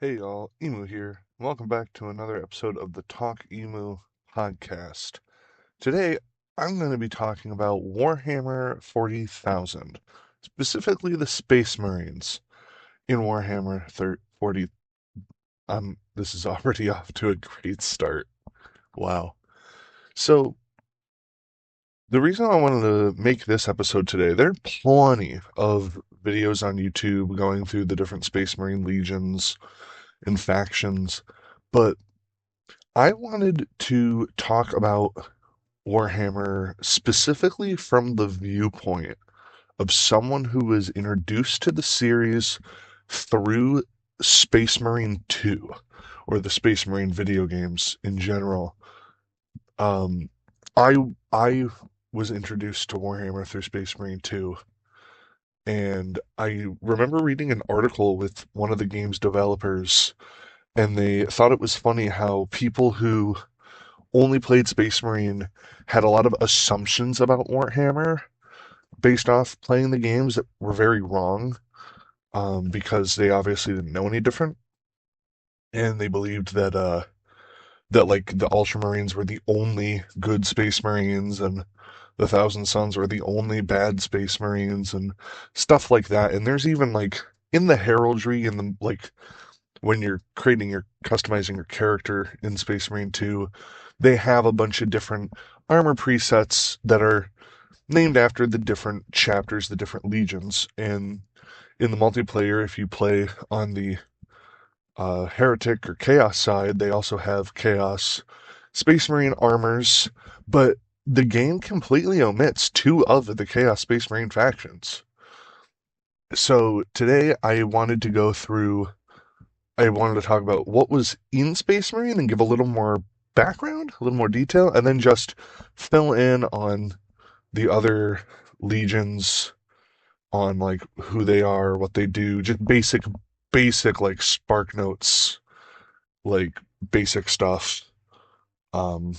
Hey y'all, Emu here. Welcome back to another episode of the Talk Emu podcast. Today, I'm going to be talking about Warhammer 40,000, specifically the Space Marines in Warhammer 40. This is already off to a great start. Wow. So, the reason I wanted to make this episode today, there are plenty of videos on YouTube going through the different Space Marine legions and factions, but I wanted to talk about Warhammer specifically from the viewpoint of someone who was introduced to the series through Space Marine 2 or the Space Marine video games in general. Um, I was introduced to Warhammer through Space Marine 2, and I remember reading an article with one of the game's developers, and they thought it was funny how people who only played Space Marine had a lot of assumptions about Warhammer based off playing the games that were very wrong, because they obviously didn't know any different, and they believed that like the Ultramarines were the only good Space Marines and the Thousand Sons were the only bad Space Marines and stuff like that. And there's even like in the heraldry in the like when you're creating your customizing your character in Space Marine 2, they have a bunch of different armor presets that are named after the different chapters, the different legions. And in the multiplayer, if you play on the Heretic or Chaos side, they also have Chaos Space Marine armors, but the game completely omits two of the Chaos Space Marine factions. So today I wanted to talk about what was in Space Marine and give a little more background, a little more detail, and then just fill in on the other legions, on like who they are, what they do, just basic like spark notes, like basic stuff. Um,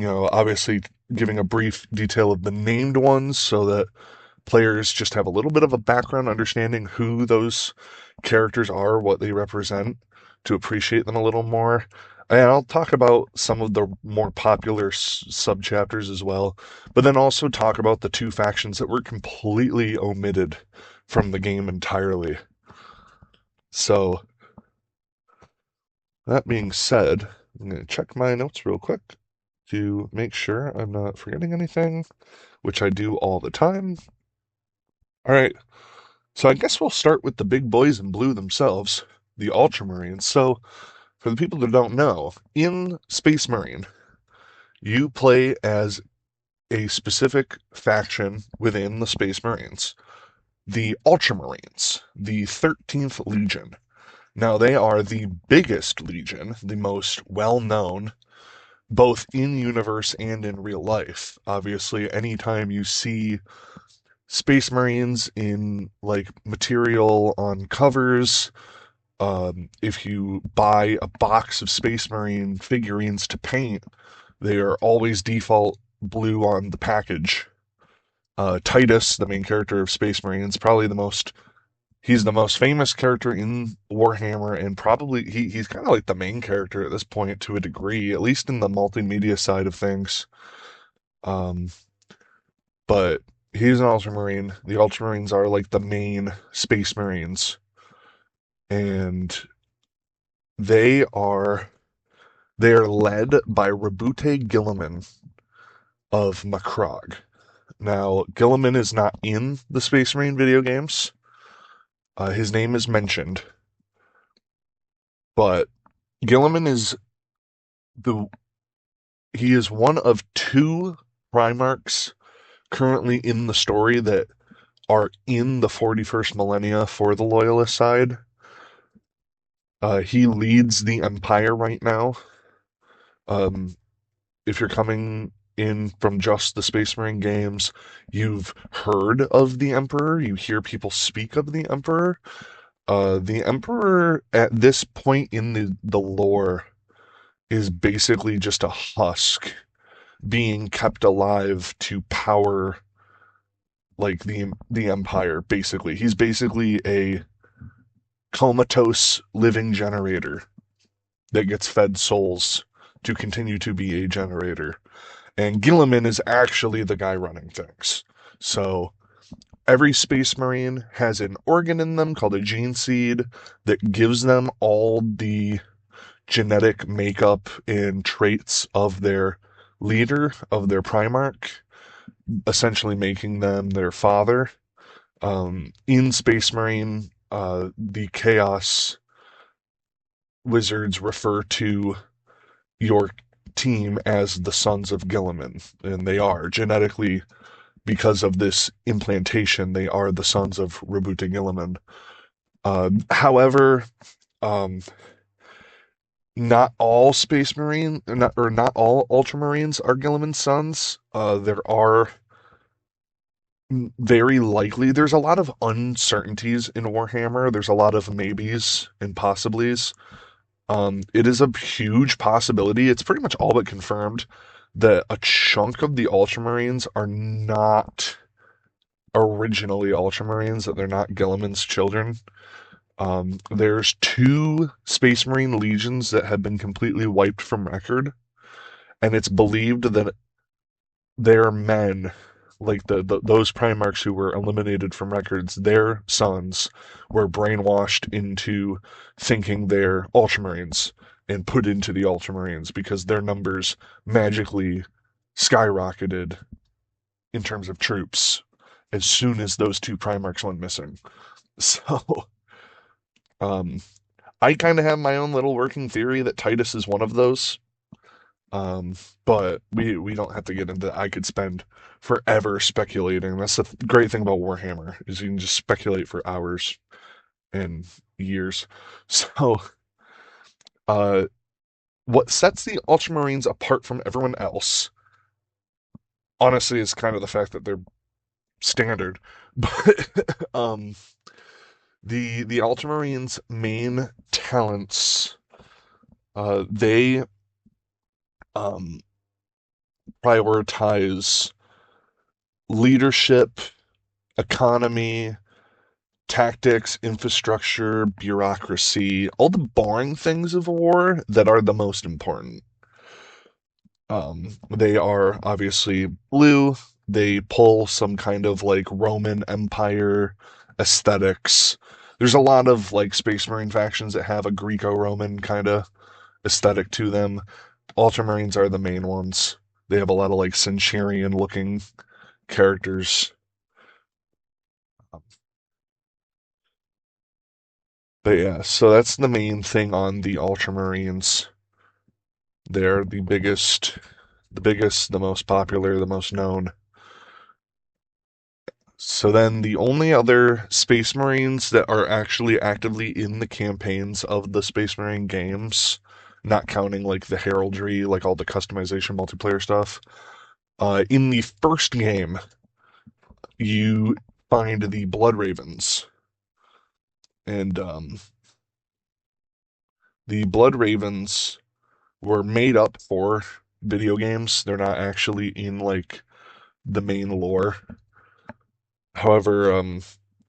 obviously giving a brief detail of the named ones so that players just have a little bit of a background understanding who those characters are, what they represent, to appreciate them a little more. And I'll talk about some of the more popular sub-chapters as well, but then also talk about the two factions that were completely omitted from the game entirely. So, that being said, I'm going to check my notes real quick to make sure I'm not forgetting anything, which I do all the time. All right, so I guess we'll start with the big boys in blue themselves, the Ultramarines. So, for the people that don't know, in Space Marine, you play as a specific faction within the Space Marines, the Ultramarines, the 13th Legion. Now, they are the biggest legion, the most well known, both in universe and in real life. Obviously, anytime you see Space Marines in like material on covers, if you buy a box of Space Marine figurines to paint, they are always default blue on the package. Titus, the main character of Space Marines, probably he's the most famous character in Warhammer, and probably he's kind of like the main character at this point to a degree, at least in the multimedia side of things. Um, but he's an Ultramarine. The Ultramarines are like the main Space Marines, and they are they are led by Rabute Gilliman of Macrog. Now, Gilliman is not in the Space Marine video games. His name is mentioned, but Gilliman is the he is one of two Primarchs currently in the story that are in the 41st millennia for the Loyalist side. He leads the Empire right now. Um, if you're coming in from just the Space Marine games, you've heard of the Emperor. You hear people speak of the Emperor. The Emperor at this point in the lore is basically just a husk being kept alive to power like the Empire. Basically, he's basically comatose living generator that gets fed souls to continue to be a generator. And Gilliman is actually the guy running things. So every Space Marine has an organ in them called a gene seed that gives them all the genetic makeup and traits of their leader, of their Primarch, essentially making them their father. In Space Marine, the Chaos Wizards refer to your team as the Sons of Gilliman, and they are genetically, because of this implantation, they are the sons of Rabuta Gilliman. However, um, not all Space Marine, not all Ultramarines are Gilliman's sons. There are very likely, there's a lot of uncertainties in Warhammer. There's a lot of maybes and possiblies. It is a huge possibility. It's pretty much all but confirmed that a chunk of the Ultramarines are not originally Ultramarines, that they're not Gilliman's children. There's two Space Marine legions that have been completely wiped from record, and it's believed that their men, like those Primarchs who were eliminated from records, their sons were brainwashed into thinking they're Ultramarines and put into the Ultramarines because their numbers magically skyrocketed in terms of troops as soon as those two Primarchs went missing. So, um, I kind of have my own little working theory that Titus is one of those. Um, but we don't have to get into that. I could spend forever speculating. That's the great thing about Warhammer is you can just speculate for hours and years. So, uh, what sets the Ultramarines apart from everyone else, honestly, is kind of the fact that they're standard. But the Ultramarines' main talents, they um prioritize leadership, economy, tactics, infrastructure, bureaucracy, all the boring things of war that are the most important. They are obviously blue. They pull some kind of like Roman Empire aesthetics. There's a lot of like Space Marine factions that have a Greco-Roman kind of aesthetic to them. Ultramarines are the main ones. They have a lot of like Centurion looking characters. But yeah, so that's the main thing on the Ultramarines. They're the most popular, the most known. So then the only other Space Marines that are actually actively in the campaigns of the Space Marine games, not counting like the heraldry, like all the customization multiplayer stuff, in the first game, you find the Blood Ravens. And the Blood Ravens were made up for video games. They're not actually in like the main lore. However,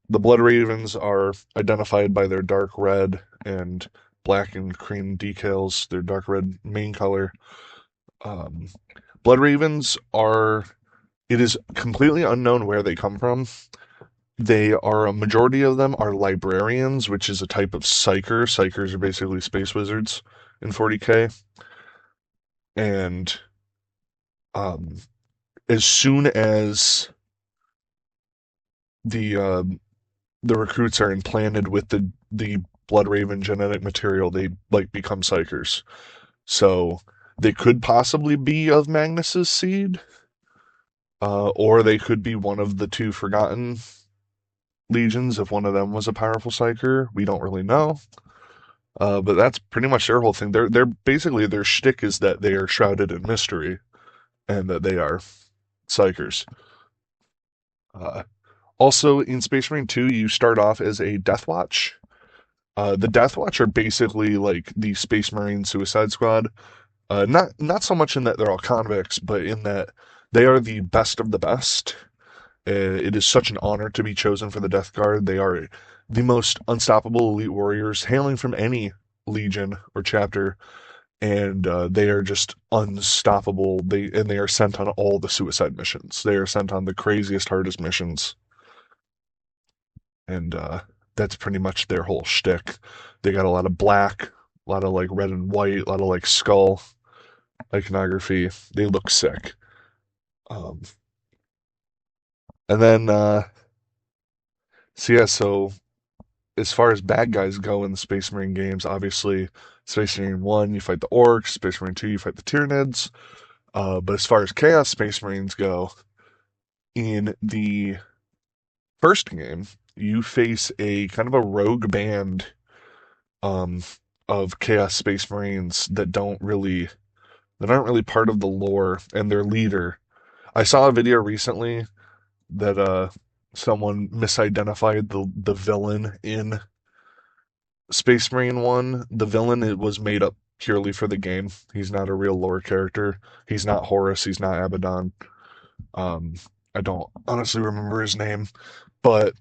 the Blood Ravens are identified by their dark red and black and cream decals, their dark red main color. Um, Blood Ravens are, it is completely unknown where they come from. They are, a majority of them are librarians, which is a type of psyker. Psykers are basically space wizards in 40K. And um, as soon as the uh, the recruits are implanted with the Blood Raven genetic material, they like become psykers. So they could possibly be of Magnus's seed, or they could be one of the two Forgotten Legions if one of them was a powerful psyker. We don't really know. But that's pretty much their whole thing. They're basically, their shtick is that they are shrouded in mystery and that they are psykers. Uh, Also, in Space Marine 2, you start off as a Death Watch. The Death Watch are basically like the Space Marine Suicide Squad. Not so much in that they're all convicts, but in that they are the best of the best. It is such an honor to be chosen for the Death Guard. They are the most unstoppable elite warriors hailing from any legion or chapter, and they are just unstoppable. They are sent on all the suicide missions. They are sent on the craziest, hardest missions, and that's pretty much their whole shtick. They got a lot of black, a lot of like red and white, a lot of like skull iconography. They look sick. Um, and then so as far as bad guys go in the Space Marine games, obviously Space Marine 1, you fight the Orcs, Space Marine 2, you fight the Tyranids. But as far as Chaos Space Marines go, in the first game, you face a kind of a rogue band um, of Chaos Space Marines that aren't really part of the lore, and their leader. I saw a video recently that someone misidentified the villain in Space Marine 1. The villain, it was made up purely for the game. He's not a real lore character. He's not Horus, he's not Abaddon. Um, I don't honestly remember his name, but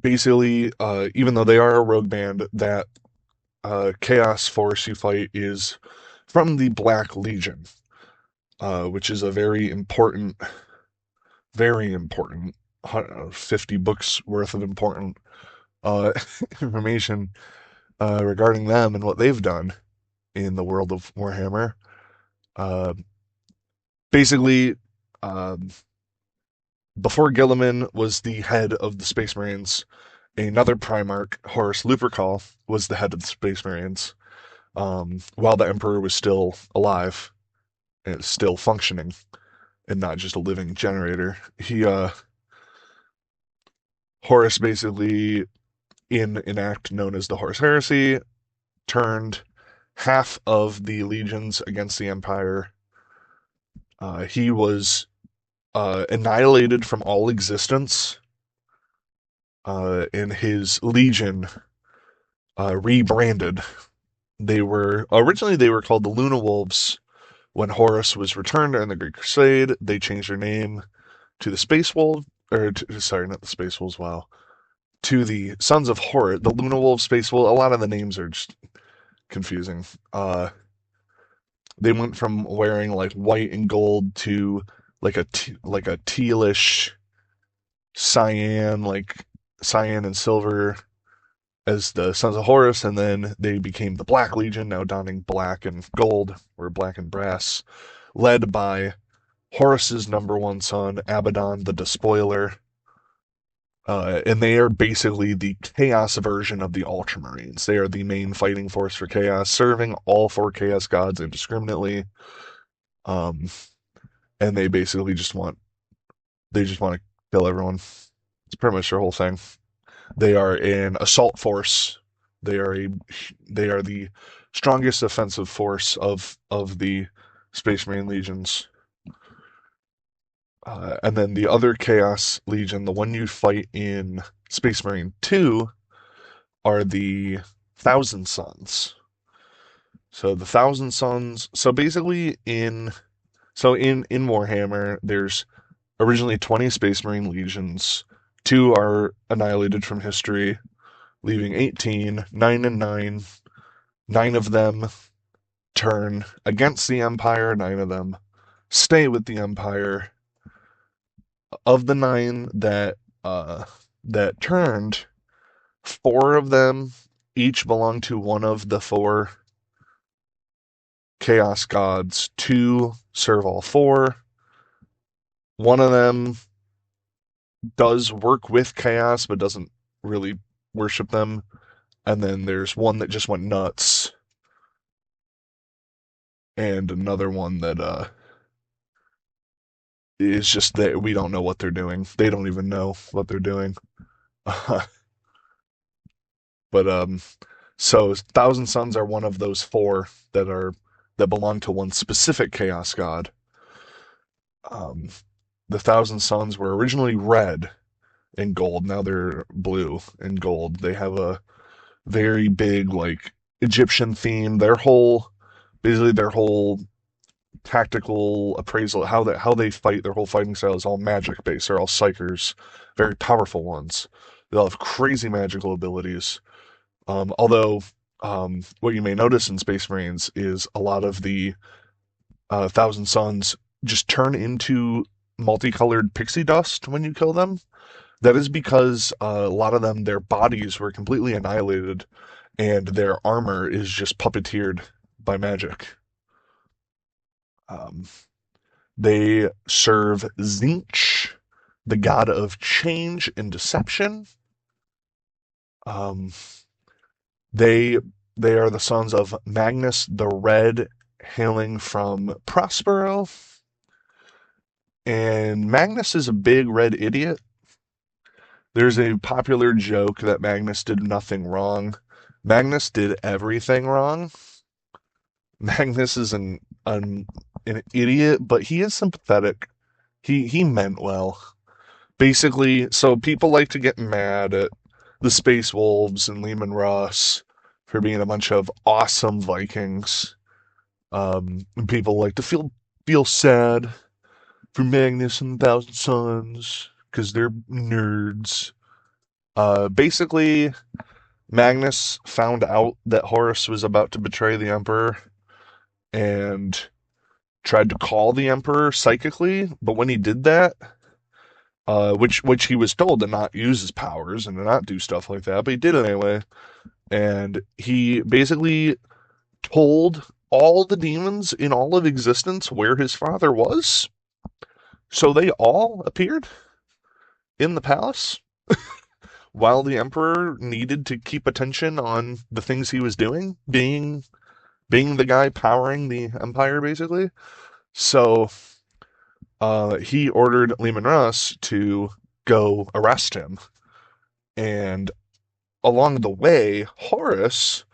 basically, even though they are a rogue band, that Chaos Force you fight is from the Black Legion, which is a very important, 50 books worth of important uh, information regarding them and what they've done in the world of Warhammer. Uh, basically, um, before Gilliman was the head of the Space Marines, another Primarch, Horus Lupercal, was the head of the Space Marines, while the Emperor was still alive and still functioning and not just a living generator. Horus basically, in an act known as the Horus Heresy, turned half of the legions against the Empire. He was annihilated from all existence, and his legion rebranded. They were called the Luna Wolves. When Horus was returned during the Great Crusade, they changed their name to the Space Wolves, sorry, not the Space Wolves. Wow, to the Sons of Horus, the Luna Wolves, Space Wolves. A lot of the names are just confusing. They went from wearing like white and gold to like a tealish cyan, like cyan and silver as the Sons of Horus, and then they became the Black Legion, now donning black and gold, or black and brass, led by Horus's number one son, Abaddon the Despoiler. And they are basically the Chaos version of the Ultramarines. They are the main fighting force for Chaos, serving all four Chaos gods indiscriminately. Um, and they just want to kill everyone. It's pretty much their whole thing. They are an assault force. They are a they are the strongest offensive force of the Space Marine legions. And then the other Chaos Legion, the one you fight in Space Marine 2, are the Thousand Sons. So the Thousand Sons. So basically, in Warhammer, there's originally 20 Space Marine legions. Two are annihilated from history, leaving 18, 9 and 9. 9 of them turn against the Empire, 9 of them stay with the Empire. Of the 9 that turned, 4 of them each belong to one of the 4 Chaos gods. 2 serve all 4. One of them does work with Chaos, but doesn't really worship them. And then there's one that just went nuts. And another one that is just that we don't know what they're doing. They don't even know what they're doing. But so Thousand Sons are one of those 4 that belong to one specific Chaos god. Um, the Thousand Sons were originally red and gold. Now they're blue and gold. They have a very big like Egyptian theme. Basically their whole tactical appraisal, how they fight. Their whole fighting style is all magic based. They're all psychers, very powerful ones. They all have crazy magical abilities. Although what you may notice in Space Marines is a lot of the Thousand Suns just turn into multicolored pixie dust when you kill them. That is because a lot of them, their bodies were completely annihilated, and their armor is just puppeteered by magic. Um, they serve Zinch, the god of change and deception. Um, they they are the sons of Magnus the Red, hailing from Prospero. And Magnus is a big red idiot. There's a popular joke that Magnus did nothing wrong. Magnus did everything wrong. Magnus is an idiot, but he is sympathetic. He meant well. Basically, so people like to get mad at the Space Wolves and Lehman Russ for being a bunch of awesome Vikings. And people like to feel sad for Magnus and the Thousand Sons because they're nerds. Basically, Magnus found out that Horus was about to betray the Emperor and tried to call the Emperor psychically, but when he did that, which he was told to not use his powers and to not do stuff like that, but he did it anyway. And he basically told all the demons in all of existence where his father was. So they all appeared in the palace while the emperor needed to keep attention on the things he was doing, being the guy powering the empire, basically. So he ordered Lehman Russ to go arrest him. And along the way, Horus,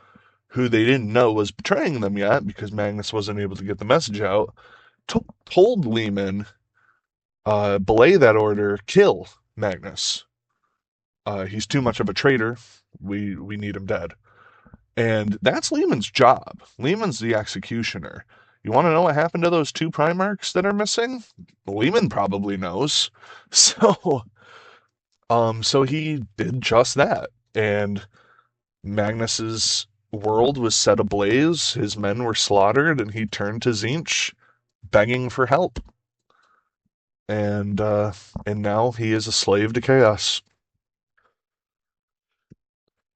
who they didn't know was betraying them yet because Magnus wasn't able to get the message out, told Lehman, belay that order, kill Magnus. He's too much of a traitor. We need him dead. And that's Lehman's job. Lehman's the executioner. You want to know what happened to those two Primarchs that are missing? Lehman probably knows. So he did just that. And Magnus's world was set ablaze, his men were slaughtered, and he turned to Zinch, begging for help. And now he is a slave to chaos.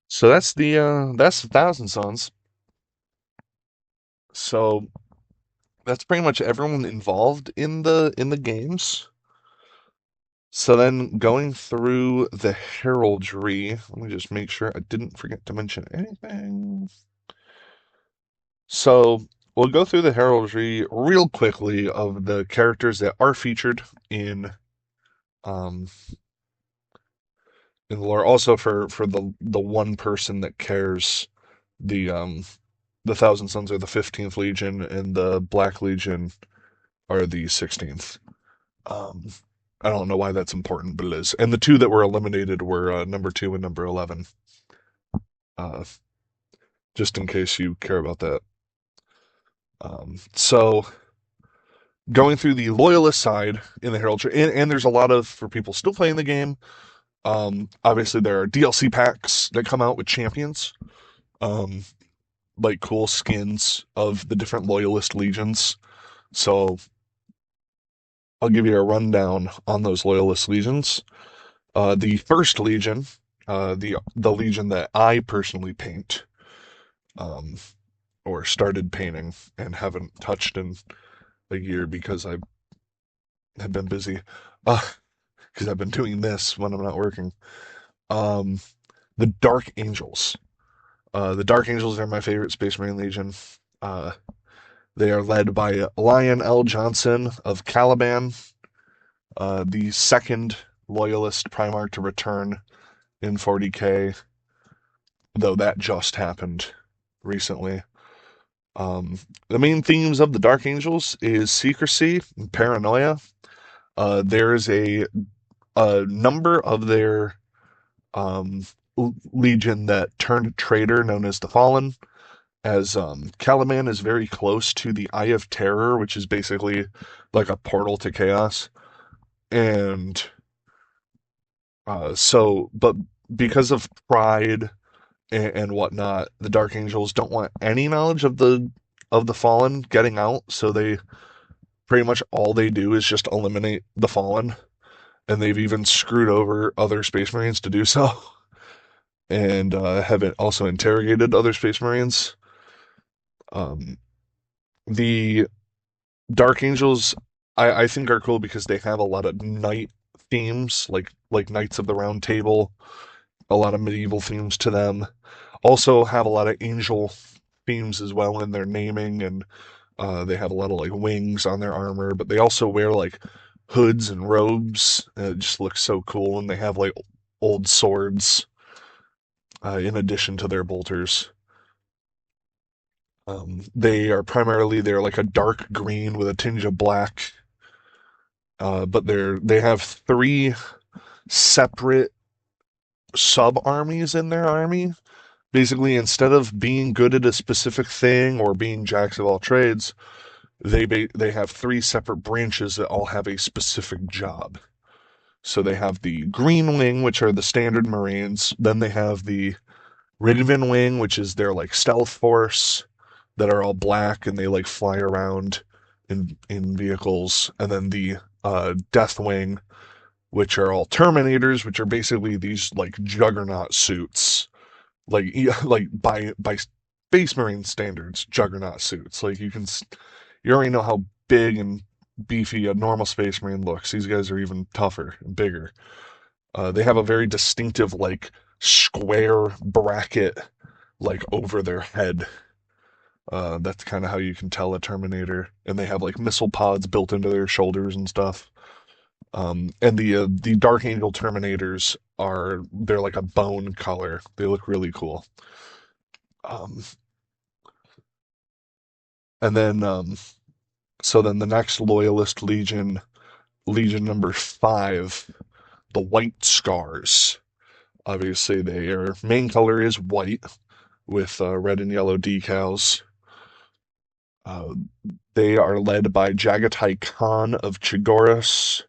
So that's the Thousand Sons. So that's pretty much everyone involved in the games. So then going through the heraldry, let me just make sure I didn't forget to mention anything. So we'll go through the heraldry real quickly of the characters that are featured um in the lore. Also for the one person that cares, the Thousand Sons are the 15th Legion and the Black Legion are the 16th. Um, I don't know why that's important, but it is. And the two that were eliminated were number 2 and number 11. Uh, just in case you care about that. So going through the loyalist side in the heraldry, and there's a lot of, for people still playing the game, obviously there are DLC packs that come out with champions, like cool skins of the different loyalist legions. So I'll give you a rundown on those loyalist legions. The first legion, the legion that I personally paint, or started painting and haven't touched in a year because I have been busy, because I've been doing this when I'm not working. Um, the Dark Angels. The Dark Angels are my favorite Space Marine Legion. They are led by Lion L. Johnson of Caliban, the second loyalist Primarch to return in 40k, though that just happened recently. The main themes of the Dark Angels is secrecy and paranoia. There is a number of their legion that turned traitor known as the Fallen. as Caliban is very close to the Eye of Terror, which is basically like a portal to chaos. And but because of pride and whatnot, the Dark Angels don't want any knowledge of the Fallen getting out. So they pretty much all they do is just eliminate the Fallen, and they've even screwed over other Space Marines to do so, and have also interrogated other Space Marines. Um, the Dark Angels, I think, are cool because they have a lot of knight themes, like Knights of the Round Table, a lot of medieval themes to them. Also have a lot of angel themes as well in their naming, and they have a lot of like wings on their armor, but they also wear like hoods and robes. It just looks so cool, and they have like old swords in addition to their bolters. They're like a dark green with a tinge of black, but they have three separate sub armies in their army. Basically, instead of being good at a specific thing or being jacks of all trades, they have three separate branches that all have a specific job. So they have the Green Wing, which are the standard Marines. Then they have the Raven Wing, which is their like stealth force that are all black and they like fly around in vehicles. And then the Death Wing, which are all Terminators, which are basically these like juggernaut suits, like like by Space Marine standards, juggernaut suits. Like you already know how big and beefy a normal Space Marine looks. These guys are even tougher and bigger. They have a very distinctive like square bracket like over their head. That's kind of how you can tell a Terminator. And they have like missile pods built into their shoulders and stuff. And the Dark Angel Terminators they're like a bone color. They look really cool. Um, and then so then the next Loyalist Legion, Legion number 5, the White Scars. Obviously, their main color is white with red and yellow decals. Uh, they are led by Jagatai Khan of Chigoris,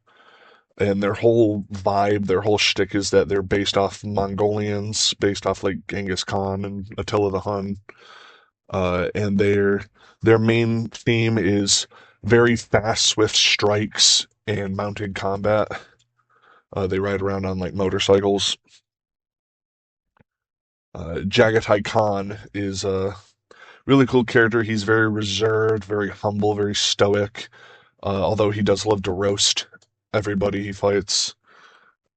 and their whole vibe, their whole shtick is that they're based off Mongolians, based off like Genghis Khan and Attila the Hun. And their main theme is very fast, swift strikes and mounted combat. They ride around on like motorcycles. Jagatai Khan is a really cool character. He's very reserved, very humble, very stoic. Although he does love to roast everybody he fights.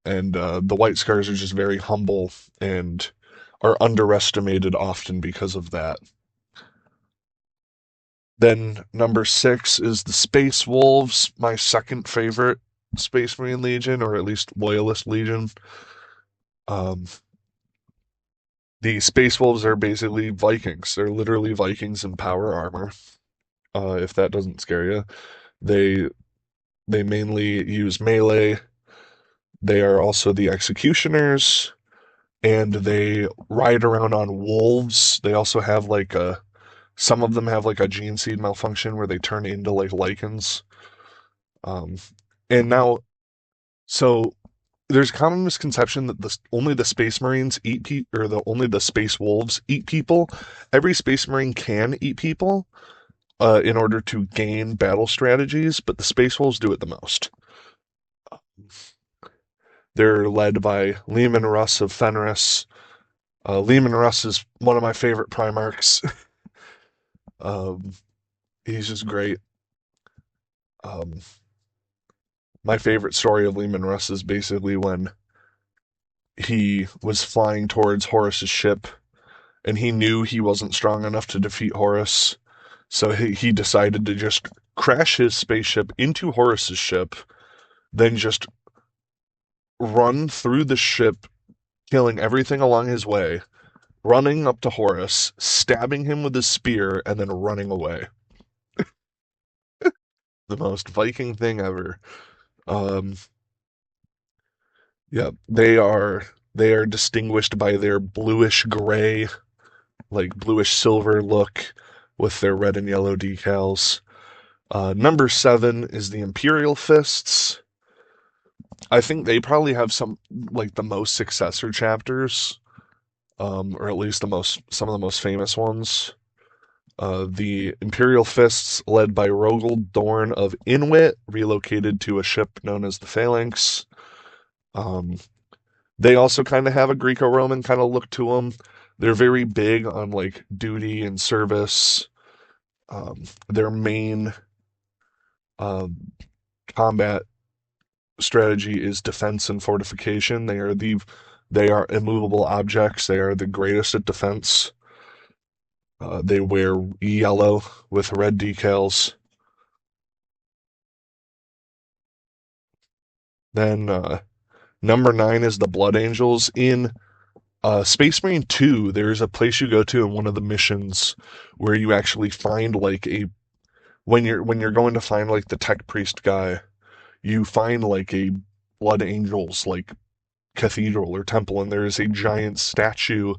And the White Scars are just very humble and are underestimated often because of that. Then number 6 is the Space Wolves, my second favorite Space Marine Legion, or at least Loyalist Legion. Um, the Space Wolves are basically Vikings. They're literally Vikings in power armor. If that doesn't scare you, they they mainly use melee. They are also the executioners, and they ride around on wolves. They also have like a some of them have like a gene seed malfunction where they turn into like lichens. Um, and now, so there's a common misconception that only the Space Marines eat people, or only the Space Wolves eat people. Every Space Marine can eat people in order to gain battle strategies, but the Space Wolves do it the most. They're led by Leman Russ of Fenris. Leman Russ is one of my favorite Primarchs. um, he's just great. Um, my favorite story of Leman Russ is basically when he was flying towards Horus's ship, and he knew he wasn't strong enough to defeat Horus, so he decided to just crash his spaceship into Horus's ship, then just run through the ship, killing everything along his way, running up to Horus, stabbing him with his spear, and then running away. The most Viking thing ever. Um, yeah, they are distinguished by their bluish gray like bluish silver look with their red and yellow decals. Number 7 is the Imperial Fists. I think they probably have some like the most successor chapters, or at least some of the most famous ones. The Imperial Fists, led by Rogel Dorn of Inwit, relocated to a ship known as the Phalanx. Um, they also kind of have a Greco-Roman kind of look to them. They're very big on like duty and service. Their main uh, combat strategy is defense and fortification. They are immovable objects. They are the greatest at defense. They wear yellow with red decals. Then number 9 is the Blood Angels. In Space Marine 2, there's a place you go to in one of the missions where you actually find like a when you're going to find like the tech priest guy, you find like a Blood Angels like cathedral or temple, and there is a giant statue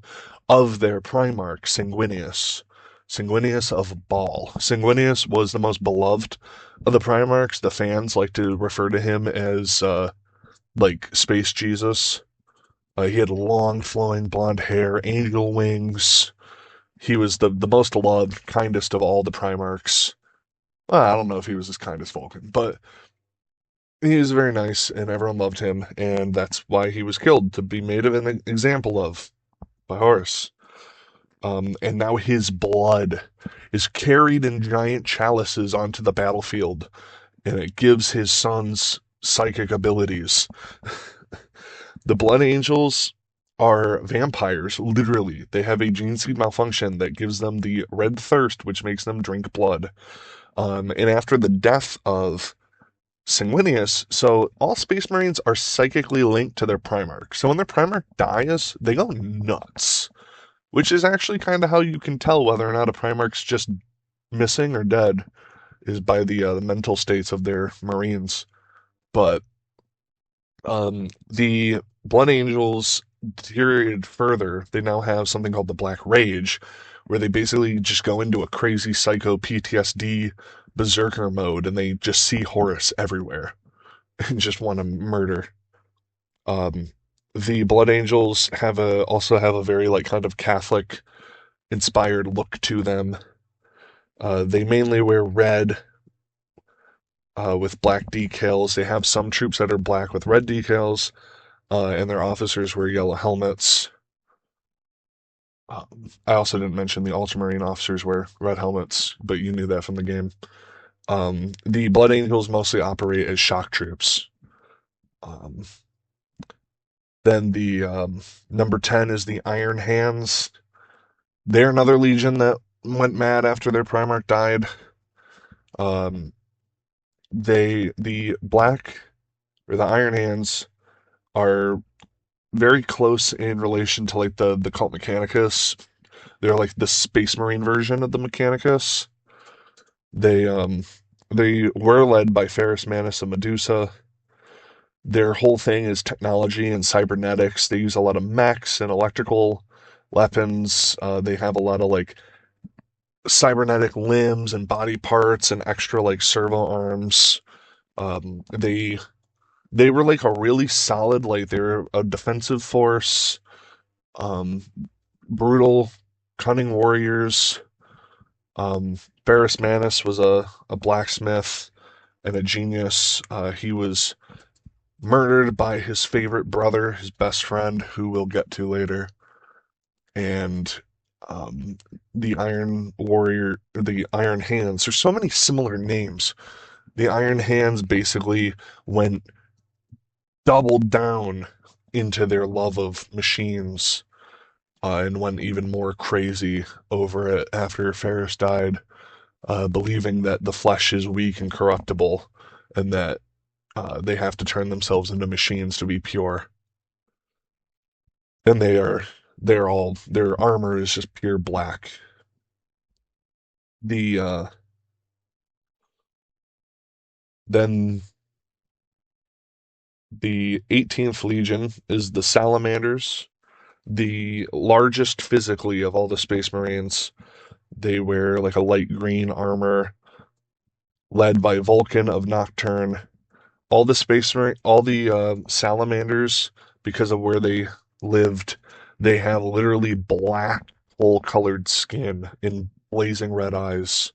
of their Primarch, Sanguinius. Sanguinius of Baal. Sanguinius was the most beloved of the Primarchs. The fans like to refer to him as like Space Jesus. He had long flowing blonde hair, angel wings. He was the most loved, kindest of all the Primarchs. Well, I don't know if he was as kind as Vulcan, but he was very nice and everyone loved him, and that's why he was killed, to be made of an example of by Horus. And now his blood is carried in giant chalices onto the battlefield, and it gives his sons psychic abilities. The Blood Angels are vampires, literally. They have a gene seed malfunction that gives them the red thirst, which makes them drink blood. And after the death of Sanguinius, so all Space Marines are psychically linked to their Primarch. So when their Primarch dies, they go nuts, which is actually kind of how you can tell whether or not a Primarch's just missing or dead, is by the mental states of their Marines. But the Blood Angels deteriorated further. They now have something called the Black Rage, where they basically just go into a crazy psycho PTSD berserker mode, and they just see Horus everywhere and just want to murder. Um, the Blood Angels also have a very like kind of Catholic inspired look to them. They mainly wear red with black decals. They have some troops that are black with red decals, and their officers wear yellow helmets. I also didn't mention the Ultramarine officers wear red helmets, but you knew that from the game. The Blood Angels mostly operate as shock troops. Um, then the number 10 is the Iron Hands. They're another legion that went mad after their Primarch died. Um, the black or the Iron Hands are very close in relation to like the cult Mechanicus. They're like the Space Marine version of the Mechanicus. They um they were led by Ferrus Manus and Medusa. Their whole thing is technology and cybernetics. They use a lot of mechs and electrical weapons. They have a lot of like cybernetic limbs and body parts and extra like servo arms. Um, they they were like a really solid, like they're a defensive force, um, brutal, cunning warriors. Ferrus Manus was a blacksmith and a genius. He was murdered by his favorite brother, his best friend, who we'll get to later. And the Iron Warrior, the Iron Hands, there's so many similar names. The Iron Hands basically went doubled down into their love of machines, and went even more crazy over it after Ferrus died, believing that the flesh is weak and corruptible, and that they have to turn themselves into machines to be pure. And they're all their armor is just pure black. The then the 18th Legion is the Salamanders. the largest physically of all the Space Marines. They wear like a light green armor, led by Vulcan of Nocturne. All the salamanders, because of where they lived, they have literally black wool-colored skin and blazing red eyes.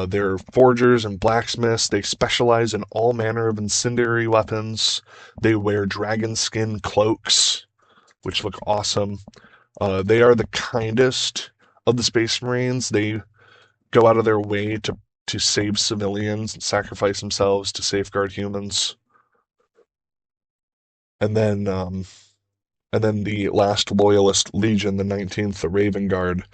They're forgers and blacksmiths. They specialize in all manner of incendiary weapons. They wear dragon skin cloaks, which look awesome. They are the kindest of the Space Marines. They go out of their way to save civilians and sacrifice themselves to safeguard humans. And then the last loyalist legion, the 19th, the Raven Guard,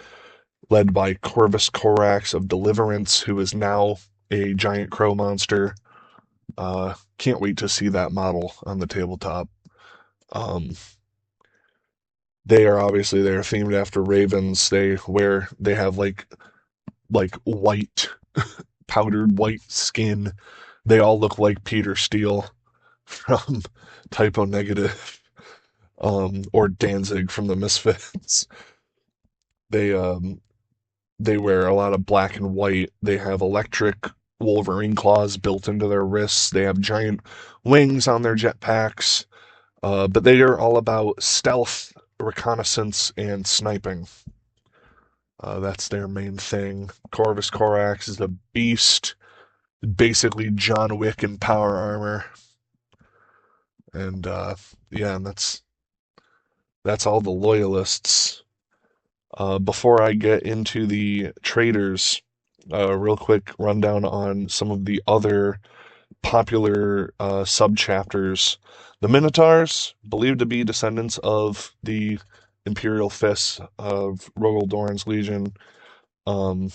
led by Corvus Corax of Deliverance, who is now a giant crow monster. Can't wait to see that model on the tabletop. Um, they're themed after ravens. They have like white powdered white skin. They all look like Peter Steele from Typo Negative, or Danzig from the Misfits. They um, they wear a lot of black and white. They have electric Wolverine claws built into their wrists. They have giant wings on their jetpacks. But they are all about stealth, reconnaissance, and sniping. That's their main thing. Corvus Corax is a beast, basically John Wick in power armor. And yeah, and that's all the loyalists. Before I get into the traders, real quick rundown on some of the other popular sub-chapters. The Minotaurs, believed to be descendants of the Imperial Fists of Rogel Doran's Legion. Um,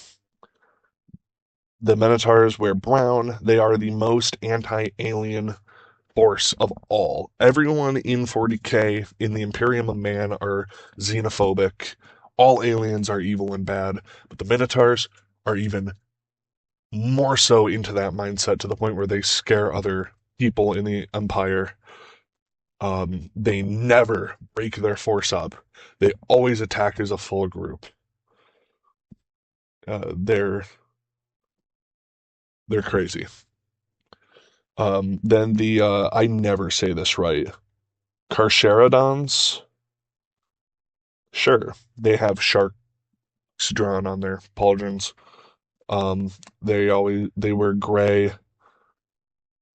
the Minotaurs wear brown. They are the most anti-alien force of all. Everyone in 40K in the Imperium of Man are xenophobic. All aliens are evil and bad, but the Minotaurs are even more so into that mindset to the point where they scare other people in the Empire. They never break their force up. They always attack as a full group. They're crazy. Then the I never say this right. Carcharodons. Sure, they have sharks drawn on their pauldrons. They wear gray.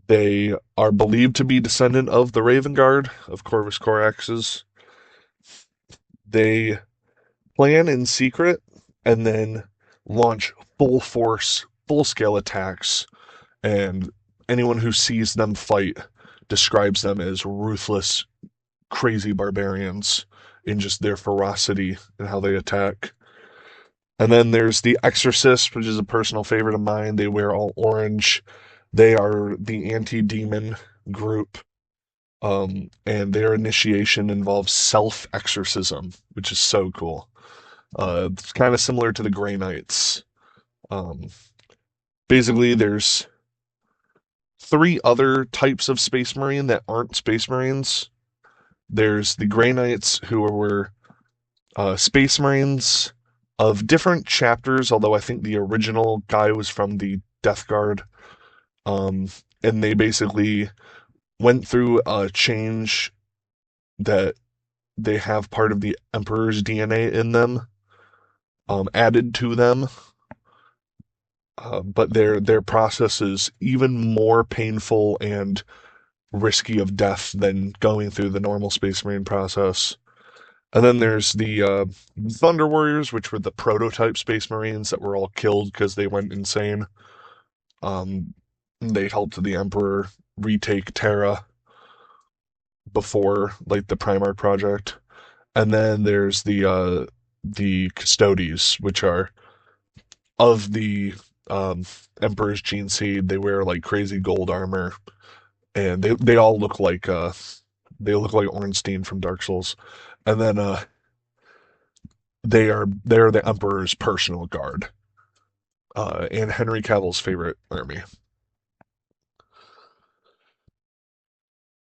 They are believed to be descendant of the Raven Guard of Corvus Corax's. They plan in secret and then launch full force, full scale attacks, and anyone who sees them fight describes them as ruthless, crazy barbarians in just their ferocity and how they attack. And then there's the Exorcist, which is a personal favorite of mine. They wear all orange. They are the anti-demon group. And their initiation involves self-exorcism, which is so cool. It's kind of similar to the Grey Knights. Um, Basically, there's three other types of Space Marine that aren't Space Marines. There's the Grey Knights, who were Space Marines of different chapters, although I think the original guy was from the Death Guard. And they basically went through a change that they have part of the Emperor's DNA in them, added to them. But their process is even more painful and risky of death than going through the normal Space Marine process. And then there's the Thunder Warriors, which were the prototype Space Marines that were all killed because they went insane. They helped the Emperor retake Terra before like the Primarch project. And then there's the Custodes, which are of the Emperor's gene seed. They wear like crazy gold armor, and they all look like Ornstein from Dark Souls. And then they're the Emperor's personal guard, and Henry Cavill's favorite army.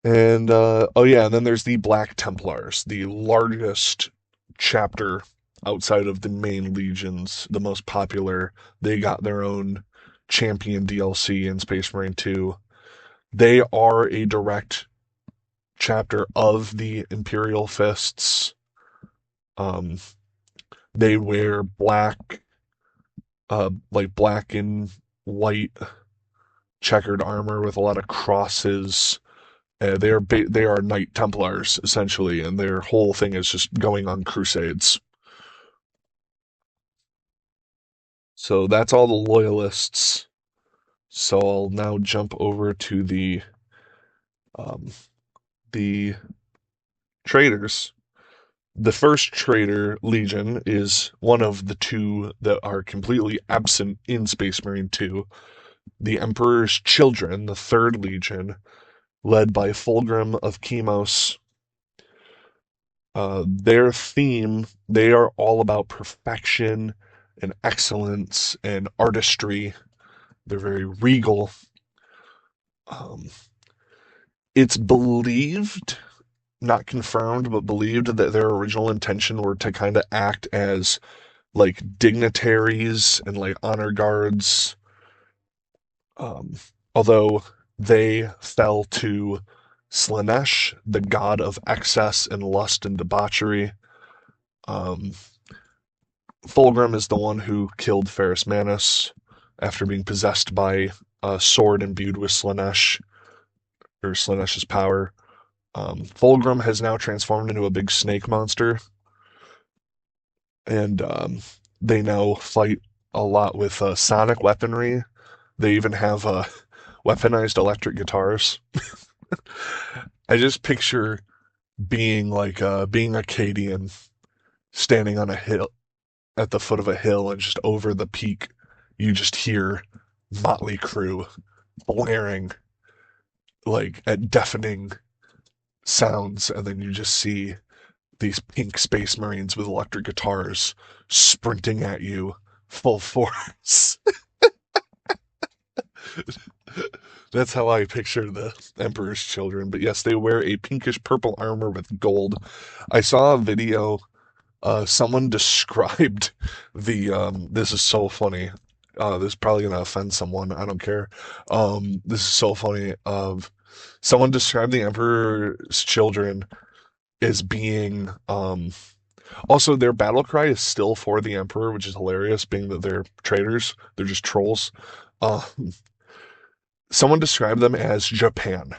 And oh yeah, and then there's the Black Templars, the largest chapter outside of the main legions, the most popular. They got their own champion DLC in Space Marine 2. They are a direct chapter of the Imperial Fists. Um, they wear black, like black and white checkered armor with a lot of crosses. They are Knight Templars essentially, and their whole thing is just going on crusades. So that's all the loyalists. So I'll now jump over to um, the traders. The first trader legion is one of the two that are completely absent in Space Marine 2. The Emperor's Children, the third legion, led by Fulgrim of Chemos. Their theme, they are all about perfection and excellence and artistry. They're very regal. Um, it's believed, not confirmed, but believed that their original intention were to kind of act as like dignitaries and like honor guards. Um, Although they fell to Slanesh, the god of excess and lust and debauchery. Um, Fulgrim is the one who killed Ferrus Manus after being possessed by a sword imbued with Slanesh, or Slanesh's power. Fulgrim has now transformed into a big snake monster, and they now fight a lot with sonic weaponry. They even have weaponized electric guitars. I just picture being Acadian, standing on a hill at the foot of a hill, and just over the peak, you just hear Motley Crue blaring like at deafening sounds, and then you just see these pink space marines with electric guitars sprinting at you full force. That's how I picture the Emperor's Children. But yes, they wear a pinkish purple armor with gold. I saw a video. Someone described the. This is so funny. This is probably gonna offend someone. I don't care. This is so funny. Someone described the Emperor's Children as being also their battle cry is still for the Emperor, which is hilarious, being that they're traitors. They're just trolls. Uh, Someone described them as Japan.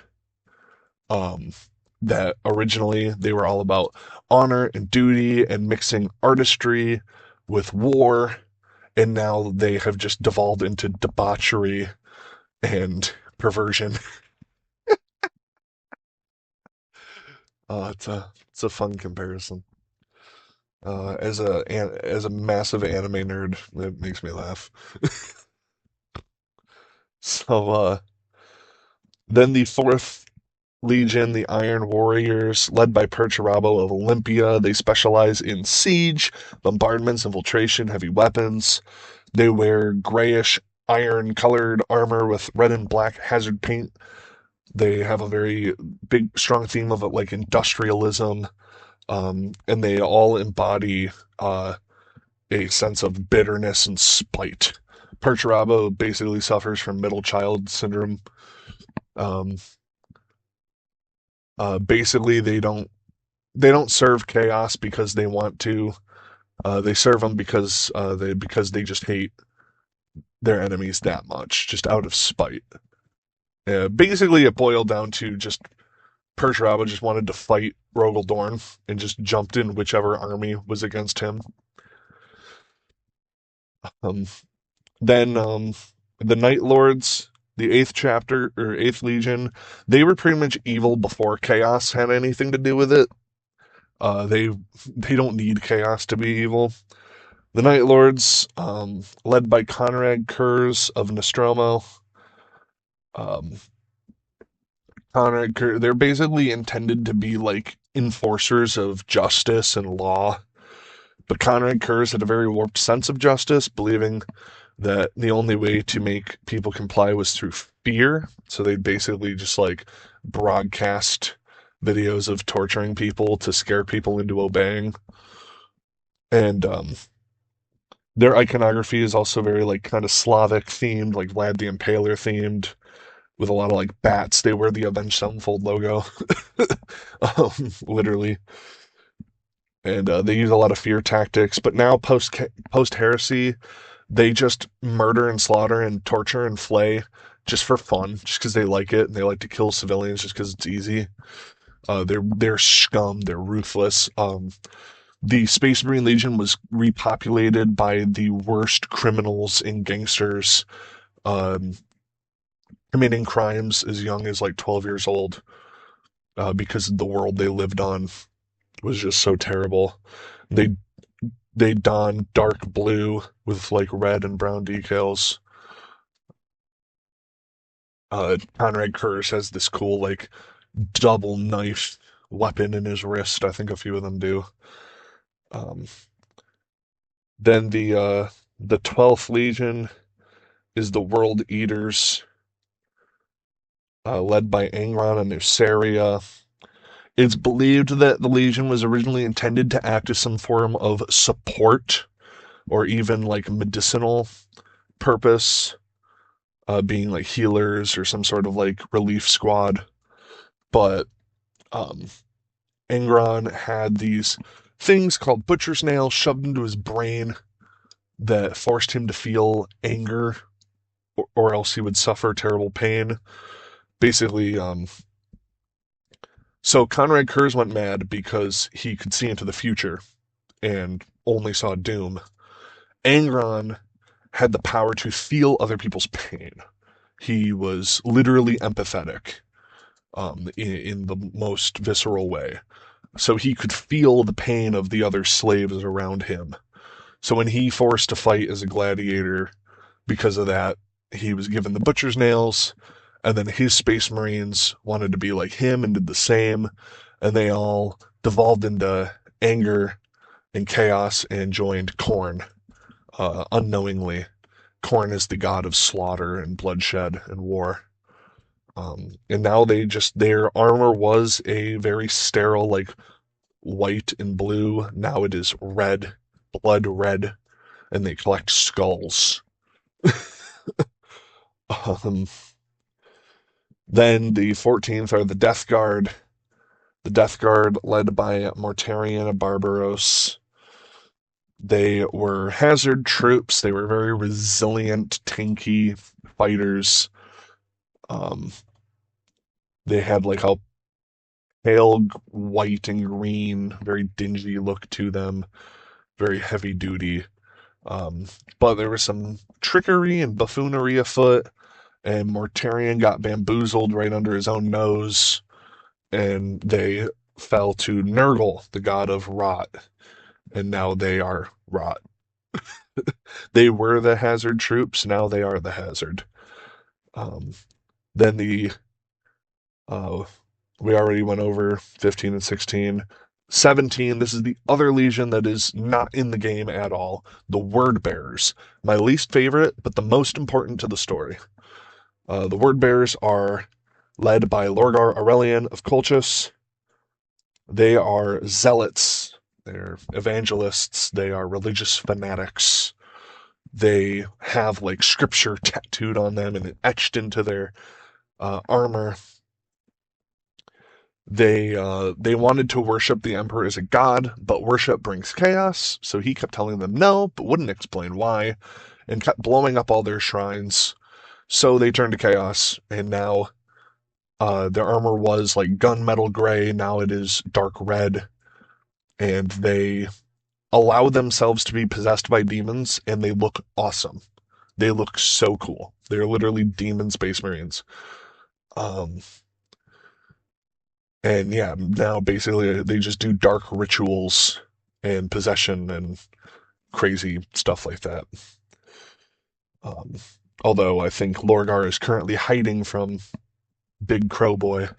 Um, that originally they were all about honor and duty and mixing artistry with war, and now they have just devolved into debauchery and perversion. It's a fun comparison. As a massive anime nerd, it makes me laugh. So then the fourth Legion, the Iron Warriors, led by Perturabo of Olympia. They specialize in siege, bombardments, infiltration, heavy weapons. They wear grayish iron colored armor with red and black hazard paint. They have a very big, strong theme of like industrialism, and they all embody a sense of bitterness and spite. Perturabo basically suffers from middle child syndrome. Um, Basically, they don't serve chaos because they want to. They serve them because they just hate their enemies that much, just out of spite. Basically, it boiled down to just Perturabo just wanted to fight Rogel Dorn and just jumped in whichever army was against him. Um, then the Night Lords, the eighth chapter or eighth legion, they were pretty much evil before chaos had anything to do with it. They don't need chaos to be evil. The Night Lords, led by Conrad Kurz of Nostromo, um, they're basically intended to be like enforcers of justice and law. But Conrad Kurz had a very warped sense of justice, believing that the only way to make people comply was through fear. So they'd basically just like broadcast videos of torturing people to scare people into obeying. And their iconography is also very like kind of Slavic themed, like Vlad the Impaler themed, with a lot of like bats. They wear the Avenged Sevenfold logo, literally, and they use a lot of fear tactics. But now post heresy, they just murder and slaughter and torture and flay just for fun, just because they like it and they like to kill civilians just because it's easy. They're scum. They're ruthless. The Space Marine Legion was repopulated by the worst criminals and gangsters, um, committing crimes as young as like 12 years old, because the world they lived on was just so terrible. They they don dark blue with like red and brown decals. Conrad Kurz has this cool like double knife weapon in his wrist. I think a few of them do. Um, then the 12th Legion is the World Eaters, led by Angron and Nuceria. It's believed that the Legion was originally intended to act as some form of support or even like medicinal purpose, being like healers or some sort of like relief squad. But um, Angron had these things called butcher's nails shoved into his brain that forced him to feel anger, or else he would suffer terrible pain. Basically, so Conrad Kurz went mad because he could see into the future and only saw doom. Angron had the power to feel other people's pain. He was literally empathetic, in the most visceral way. So he could feel the pain of the other slaves around him. So when he forced to fight as a gladiator, because of that, he was given the butcher's nails, and then his Space Marines wanted to be like him and did the same, and they all devolved into anger and chaos and joined Khorne, unknowingly. Khorne is the god of slaughter and bloodshed and war. And now their armor was a very sterile, like white and blue. Now it is red, blood red, and they collect skulls. Um, then the 14th are the Death Guard. The Death Guard, led by Mortarion Barbaros. They were hazard troops. They were very resilient, tanky fighters. Um, they had like a pale white and green, very dingy look to them, very heavy duty. Um, but there was some trickery and buffoonery afoot, and Mortarion got bamboozled right under his own nose, and they fell to Nurgle, the god of rot, and now they are rot. They were the hazard troops, now they are the hazard. Um, then uh, we already went over 15 and 16. 17, this is the other Legion that is not in the game at all. The Word Bearers. My least favorite, but the most important to the story. The Word Bearers are led by Lorgar Aurelian of Colchis. They are zealots. They're evangelists. They are religious fanatics. They have like scripture tattooed on them and etched into their armor. They wanted to worship the emperor as a god, but worship brings chaos, so he kept telling them no, but wouldn't explain why, and kept blowing up all their shrines. So they turned to chaos, and now their armor was like gunmetal gray, now it is dark red, and they allow themselves to be possessed by demons, and they look awesome. They look so cool. They're literally demon Space Marines. Um, And yeah, now basically they just do dark rituals and possession and crazy stuff like that. Um, Although I think Lorgar is currently hiding from Big Crow Boy.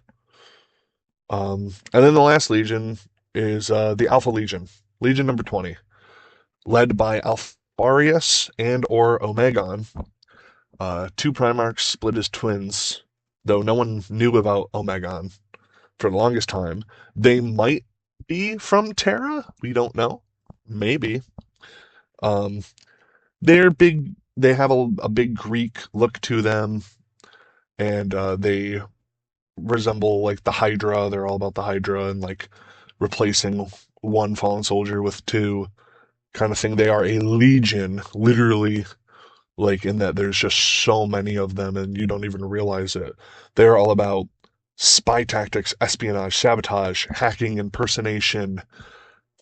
And then the last Legion is the Alpha Legion, Legion number 20, led by Alfarius and or Omegon, two Primarchs split as twins. though no one knew about Omegon for the longest time. They might be from Terra. We don't know. Maybe. Um, they're big. They have a big Greek look to them, and they resemble like the Hydra. They're all about the Hydra and like replacing one fallen soldier with two kind of thing. They are a legion, literally, like in that there's just so many of them and you don't even realize it. They're all about spy tactics, espionage, sabotage, hacking, impersonation,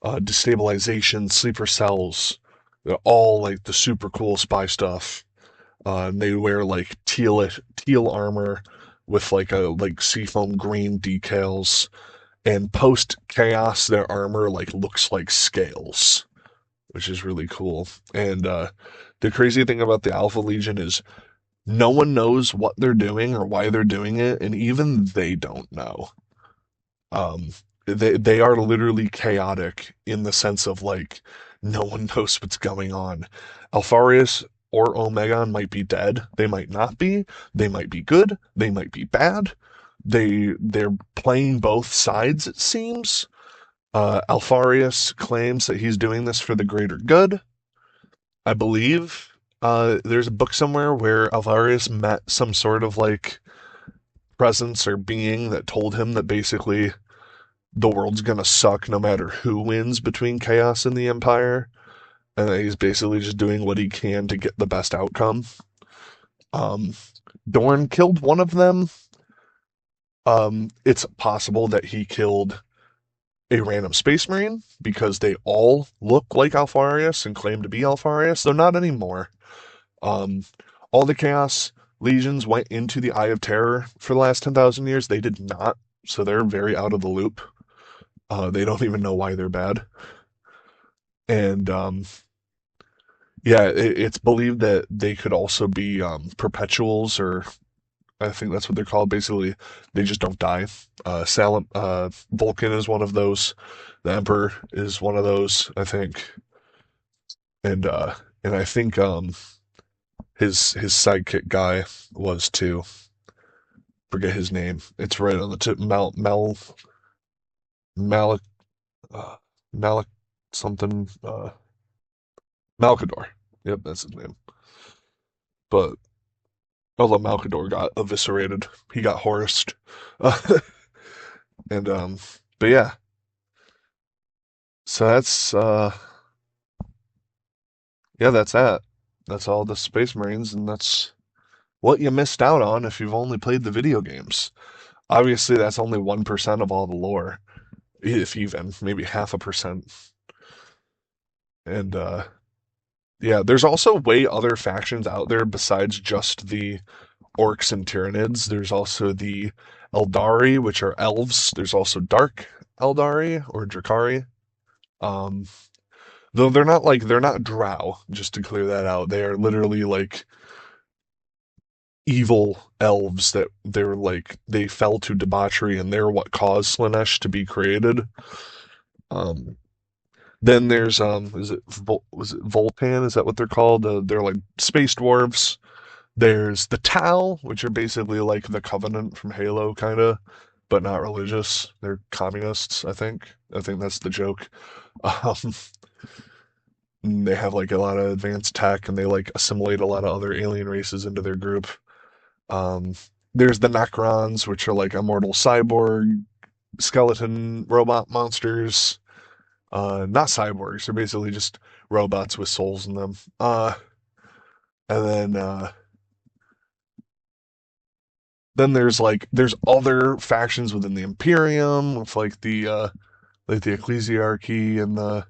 destabilization, sleeper cells. They're all like the super cool spy stuff. And they wear like teal armor with like seafoam green decals. And post chaos, their armor like looks like scales, which is really cool. And the crazy thing about the Alpha Legion is no one knows what they're doing or why they're doing it, and even they don't know. Um, they are literally chaotic in the sense of like no one knows what's going on. Alpharius or Omegon might be dead. They might not be. They might be good. They might be bad. They're playing both sides, it seems. Alpharius claims that he's doing this for the greater good. I believe there's a book somewhere where Alpharius met some sort of like presence or being that told him that basically the world's gonna suck no matter who wins between Chaos and the Empire, and that he's basically just doing what he can to get the best outcome. Um, Dorn killed one of them. It's possible that he killed a random space marine because they all look like Alpharius and claim to be Alpharius, though not anymore. Um, all the Chaos Legions went into the Eye of Terror for the last 10,000 years. They did not, so they're very out of the loop. They don't even know why they're bad. And yeah, it's believed that they could also be perpetuals, or I think that's what they're called. Basically, they just don't die. Vulcan is one of those. The Emperor is one of those, I think. And I think his sidekick guy was too. Forget his name. It's right on the tip. Malik uh, Malik something Malkador. Yep, that's his name. But although Malkador got eviscerated, he got horsed. And but yeah, so that's yeah, that's that. That's all the Space Marines, and that's what you missed out on if you've only played the video games. Obviously, that's only 1% of all the lore, if even, maybe half a percent. And yeah, there's also way other factions out there besides just the orcs and Tyranids. There's also the Eldari, which are elves. There's also Dark Eldari or Drakari. Um, though they're not drow, just to clear that out. They are literally like evil elves that they're like they fell to debauchery and they're what caused Slaanesh to be created. Um, then there's was it Volpan? Is that what they're called? They're like space dwarves. There's the Tau, which are basically like the Covenant from Halo, kind of, but not religious. They're communists, I think. I think that's the joke. Um, they have like a lot of advanced tech, and they like assimilate a lot of other alien races into their group. Um, there's the Necrons, which are like immortal cyborg skeleton robot monsters. Not cyborgs; they're basically just robots with souls in them. And then there's other factions within the Imperium with like the Ecclesiarchy and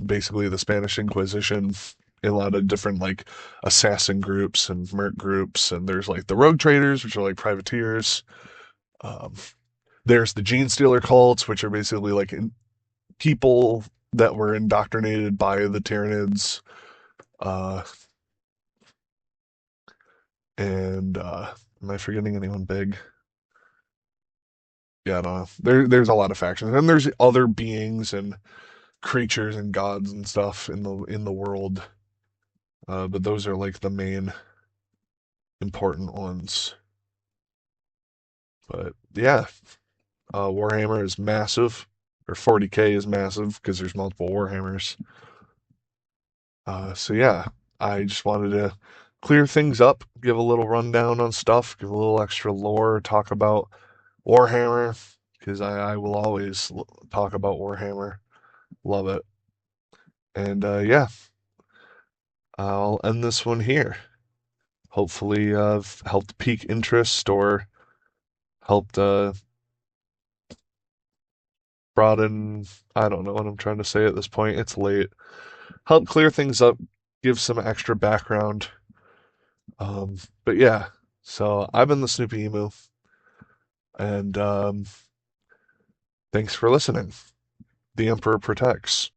basically the Spanish Inquisition, a lot of different like assassin groups and merc groups, and there's like the rogue traders, which are like privateers. Um, there's the gene stealer cults, which are basically like people that were indoctrinated by the Tyranids. Uh, and am I forgetting anyone big? Yeah, I don't know. There's a lot of factions, and there's other beings and creatures and gods and stuff in the world. But those are like important ones. But yeah, Warhammer is massive, or 40K is massive because there's multiple Warhammers. So yeah, I just wanted to clear things up, give a little rundown on stuff, give a little extra lore, talk about Warhammer, because I will always talk about Warhammer. Love it. And yeah, I'll end this one here. Hopefully, I've helped pique interest or helped broaden. I don't know what I'm trying to say at this point. It's late. Help clear things up, give some extra background. But yeah, so I've been the Snoopy Emu, and thanks for listening. The Emperor protects.